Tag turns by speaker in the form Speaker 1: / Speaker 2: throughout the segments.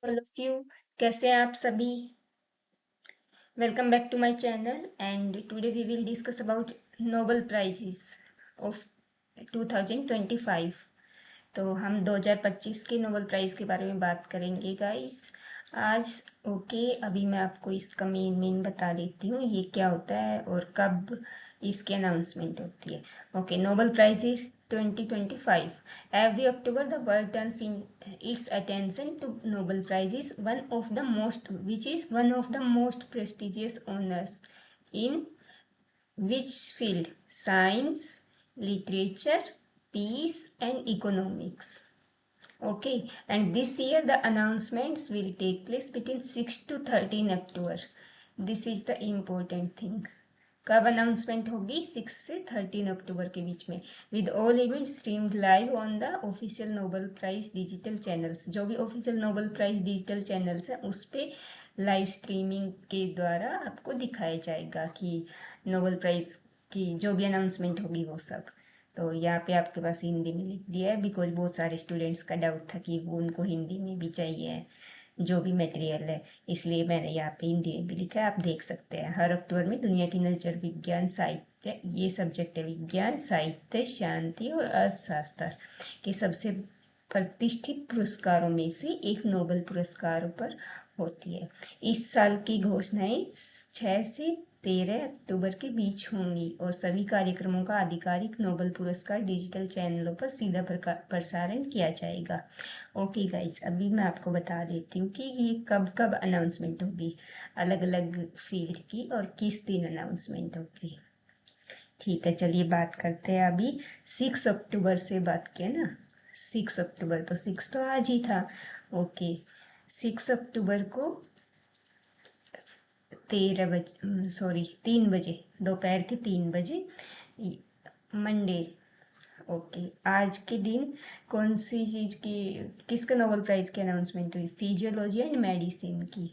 Speaker 1: All of you, कैसे हैं आप सभी? Welcome back to my channel and today we will discuss about Nobel prizes of 2025। तो हम 2025 के नोबेल प्राइज़ के बारे में बात करेंगे गाइस आज। अभी मैं आपको इसका मेन बता देती हूँ ये क्या होता है और कब इसकी अनाउंसमेंट होती है। Nobel prize is 2025। Every October the world turns in its attention to Nobel Prize is one of the most prestigious honors in which field? Science, literature, peace and economics. Okay, and this year the announcements will take place between 6 to 13 October. This is the important thing. कब announcement होगी? 6 से 13 अक्टूबर के बीच में, with all event streamed live on the official Nobel prize digital channels. जो भी official Nobel prize digital channels हैं उस पर लाइव स्ट्रीमिंग के द्वारा आपको दिखाया जाएगा कि नोबेल प्राइज की जो भी अनाउंसमेंट होगी वो सब। तो यहाँ पे आपके पास हिंदी में लिख दिया है बिकॉज बहुत सारे स्टूडेंट्स का डाउट था कि वो उनको हिंदी में भी चाहिए जो भी मटेरियल है, इसलिए मैंने यहाँ पे हिंदी में भी लिखा है, आप देख सकते हैं। हर अक्टूबर में दुनिया की नज़र विज्ञान साहित्य, ये सब्जेक्ट है विज्ञान साहित्य शांति और अर्थशास्त्र के सबसे प्रतिष्ठित पुरस्कारों में से एक नोबेल पुरस्कार पर होती है। इस साल की घोषणाएं 6 से 13 अक्टूबर के बीच होंगी और सभी कार्यक्रमों का आधिकारिक नोबेल पुरस्कार डिजिटल चैनलों पर सीधा प्रसारण किया जाएगा। ओके गाइज, अभी मैं आपको बता देती हूँ कि ये कब कब अनाउंसमेंट होगी अलग अलग फील्ड की और किस दिन अनाउंसमेंट होगी। ठीक है, चलिए बात करते हैं अभी 6 अक्टूबर से बात किया ना। 6 अक्टूबर तो 6 तो आज ही था। ओके, 6 अक्टूबर को 3 बजे दोपहर के 3 बजे मंडे। ओके, आज के दिन कौन सी चीज़ की, किसका नोबेल प्राइज़ की अनाउंसमेंट हुई? फिजियोलॉजी एंड मेडिसिन की।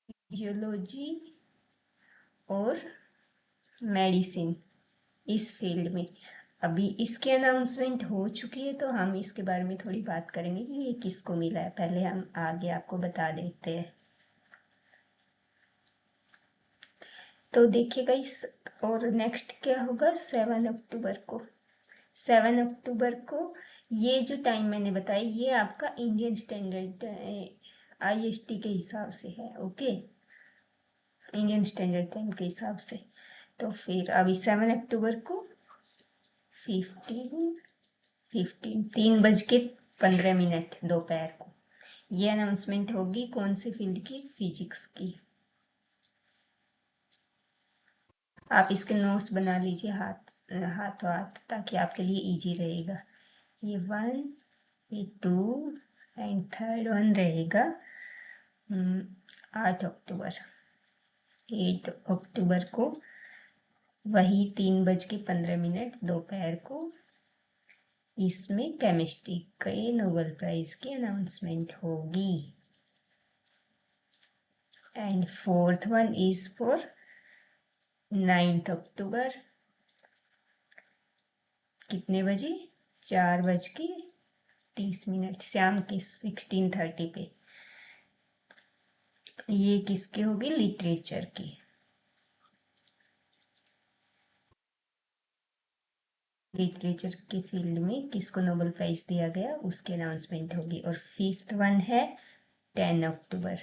Speaker 1: फिजियोलॉजी और मेडिसिन, इस फील्ड में अभी इसकी अनाउंसमेंट हो चुकी है, तो हम इसके बारे में थोड़ी बात करेंगे कि ये किसको मिला है। पहले हम आगे आपको बता देते हैं। तो देखिएगा इस, और नेक्स्ट क्या होगा 7 अक्टूबर को। 7 अक्टूबर को ये जो टाइम मैंने बताया ये आपका इंडियन स्टैंडर्ड IST के हिसाब से है। ओके, इंडियन स्टैंडर्ड टाइम के हिसाब से। तो फिर अभी 7 अक्टूबर को 3:15 दोपहर को ये अनाउंसमेंट होगी। कौन सी फील्ड की? फिजिक्स की। आप इसके नोट्स बना लीजिए हाथों हाथ, ताकि आपके लिए इजी रहेगा। ये 1, ये 2 एंड थर्ड वन रहेगा 8 अक्टूबर। 8 अक्टूबर को वही 3:15 दोपहर को इसमें केमिस्ट्री के नोबेल प्राइज की अनाउंसमेंट होगी। And fourth one is for 9 अक्टूबर। कितने बजे? 4:30 शाम के 16:30 पे। ये किसकी होगी? लिटरेचर की। लिटरेचर के फील्ड में किसको नोबेल प्राइज दिया गया उसकी अनाउंसमेंट होगी। और फिफ्थ वन है 10 अक्टूबर।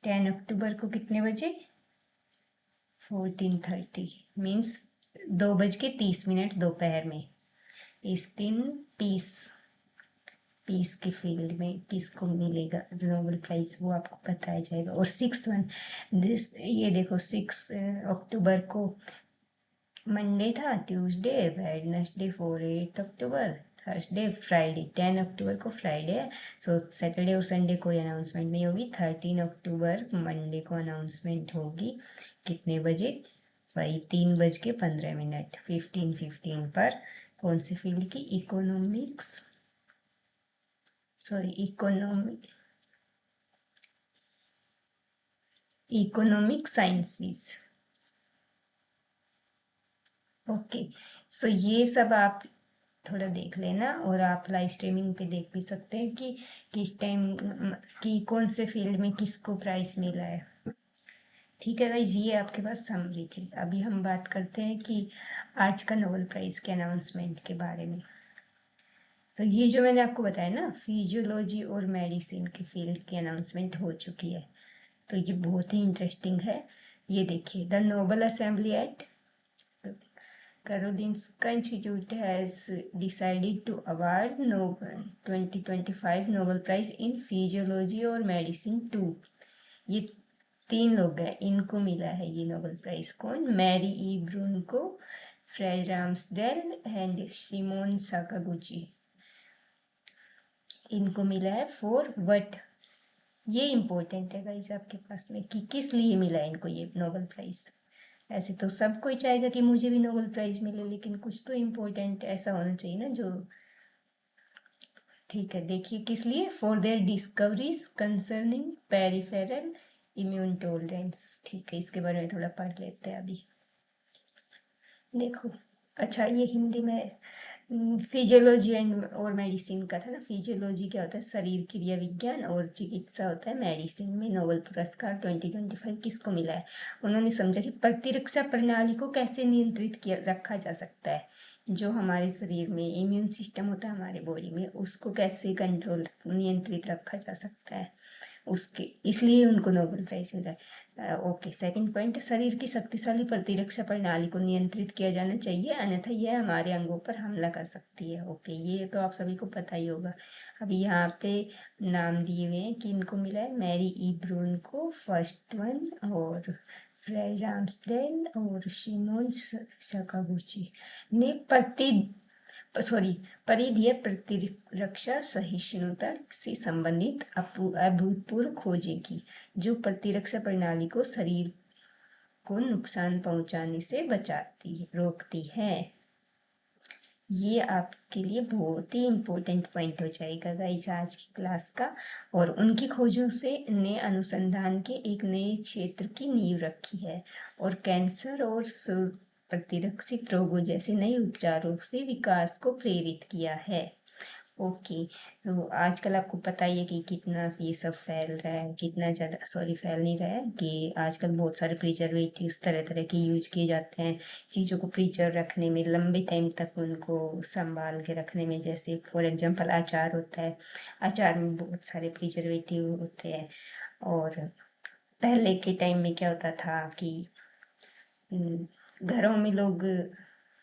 Speaker 1: 10 अक्टूबर को कितने बजे? 14:30 मीन्स 2:30 दोपहर में। इस दिन पीस के फील्ड में किसको मिलेगा नोबेल प्राइज वो आपको बताया जाएगा। और 6 वन दिस, ये देखो 6 अक्टूबर को मंडे था, ट्यूसडे, वेडनेसडे 8 अक्टूबर, थर्सडे, फ्राइडे। 10 अक्टूबर को फ्राइडे है, सो सैटरडे और संडे कोई अनाउंसमेंट नहीं होगी। 13 अक्टूबर मंडे को अनाउंसमेंट होगी। कितने बजे? वही 3:15 15:15 पर। कौन सी फील्ड की? Economic sciences. ओके, सो ये सब आप थोड़ा देख लेना, और आप लाइव स्ट्रीमिंग पे देख भी सकते हैं कि किस टाइम कि कौन से फील्ड में किसको प्राइज़ मिला है। ठीक है गाइस, ये आपके पास समरी थी। अभी हम बात करते हैं कि आज का नोबेल प्राइज़ के अनाउंसमेंट के बारे में। तो ये जो मैंने आपको बताया ना, फिजियोलॉजी और मेडिसिन के फील्ड की अनाउंसमेंट हो चुकी है, तो ये बहुत ही इंटरेस्टिंग है। ये देखिए, the Nobel assembly at Karolinska Institute has decided to award 2025 Nobel Prize in Physiology और Medicine टू। ये 3 लोग हैं, इनको मिला है ये नोबेल प्राइज। कौन? मैरी ई ब्रून को, फ्रेड राम्सडेल एंड सिमोन साकागुची। इनको मिला है फॉर व्हाट? ये इम्पोर्टेंट है गाइस आपके पास में कि किस लिए मिला इनको ये नोबेल प्राइज। ऐसे तो सब कोई चाहेगा कि मुझे भी नोबेल प्राइज मिले, लेकिन कुछ तो इम्पोर्टेंट ऐसा होना चाहिए ना जो। ठीक है, देखिए किस लिए। For their discoveries concerning peripheral immune tolerance. ठीक है, इसके बारे में थोड़ा पढ़ लेते हैं अभी। देखो, अच्छा ये हिंदी में फिजियोलॉजी एंड और मेडिसिन का था ना। फिजियोलॉजी क्या होता है? शरीर क्रिया विज्ञान, और चिकित्सा होता है मेडिसिन में। नोबेल पुरस्कार 2025 किसको मिला है? उन्होंने समझा कि प्रतिरक्षा प्रणाली को कैसे नियंत्रित किया रखा जा सकता है। जो हमारे शरीर में इम्यून सिस्टम होता है हमारे बॉडी में, उसको कैसे कंट्रोल नियंत्रित रखा जा सकता है, उसके इसलिए उनको नोबेल प्राइज मिला है। ओके, सेकंड पॉइंट, शरीर की शक्तिशाली प्रतिरक्षा प्रणाली को नियंत्रित किया जाना चाहिए, अन्यथा यह हमारे अंगों पर हमला कर सकती है। ओके, ये तो आप सभी को पता ही होगा। अभी यहाँ पे नाम दिए हुए हैं कि इनको मिला है। मैरी ई ब्रून को फर्स्ट वन, और फ्रेड राम्सडेल और सिमोन साकागुची ने परिधीय प्रतिरक्षा सहिष्णुता से संबंधित अभूतपूर्व खोजें की, जो प्रतिरक्षा प्रणाली को शरीर को नुकसान पहुंचाने से रोकती है। ये आपके लिए बहुत ही इम्पोर्टेंट पॉइंट हो जाएगा गाइस आज की क्लास का। और उनकी खोजों से ने अनुसंधान के एक नए क्षेत्र की नींव रखी है, और कैंसर और प्रतिरक्षित रोगों जैसे नए उपचारों से विकास को प्रेरित किया है। ओके, तो आजकल आपको पता ही है कि कितना ये सब फैल रहा है, कितना ज़्यादा, सॉरी फैल नहीं रहा है, कि आजकल बहुत सारे प्रिजर्वेटिव्स तरह तरह के यूज किए जाते हैं चीज़ों को प्रिजर्व रखने में, लंबे टाइम तक उनको संभाल के रखने में। जैसे फॉर एग्जांपल अचार होता है, अचार में बहुत सारे प्रिजर्वेटिव होते हैं। और पहले के टाइम में क्या होता था कि घरों में लोग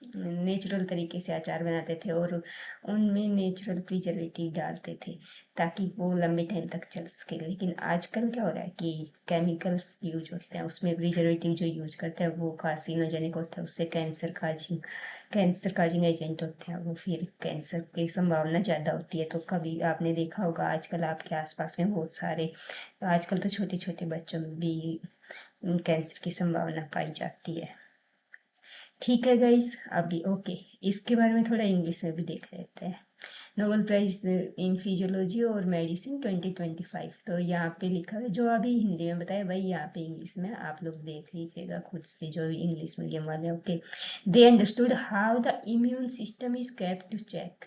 Speaker 1: नेचुरल तरीके से अचार बनाते थे, और उनमें नेचुरल प्रिजर्वेटिव डालते थे ताकि वो लंबे टाइम तक चल सके। लेकिन आजकल क्या हो रहा है कि केमिकल्स यूज होते हैं, उसमें प्रिजर्वेटिव जो यूज करते हैं वो कार्सिनोजेनिक होता है, उससे कैंसर काजिंग एजेंट होते हैं वो, फिर कैंसर की संभावना ज़्यादा होती है। तो कभी आपने देखा होगा आजकल आपके आसपास में बहुत सारे, आजकल तो छोटे छोटे बच्चों में भी कैंसर की संभावना पाई जाती है। ठीक है गाइस, अभी ओके, इसके बारे में थोड़ा इंग्लिश में भी देख लेते हैं। नोबेल प्राइज इन फिजियोलॉजी और मेडिसिन 2025, तो यहाँ पे लिखा है, जो अभी हिंदी में बताया भाई यहाँ पे इंग्लिश में आप लोग देख लीजिएगा खुद से, जो इंग्लिश मीडियम वाले। Okay, they understood how the immune system is kept to check.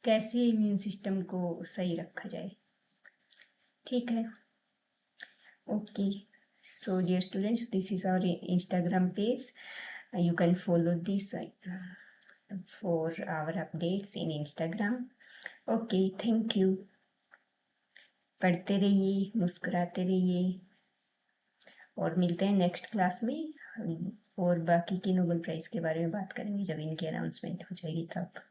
Speaker 1: कैसे इम्यून सिस्टम को सही रखा जाए। ठीक है, okay, so dear students, this is our Instagram page. You can follow this for our updates in Instagram. Okay, thank you. पढ़ते रहिए, मुस्कुराते रहिए, और मिलते हैं नेक्स्ट क्लास में। और बाकी के नोबेल प्राइज के बारे में बात करेंगे जब इनकी अनाउंसमेंट हो जाएगी तब।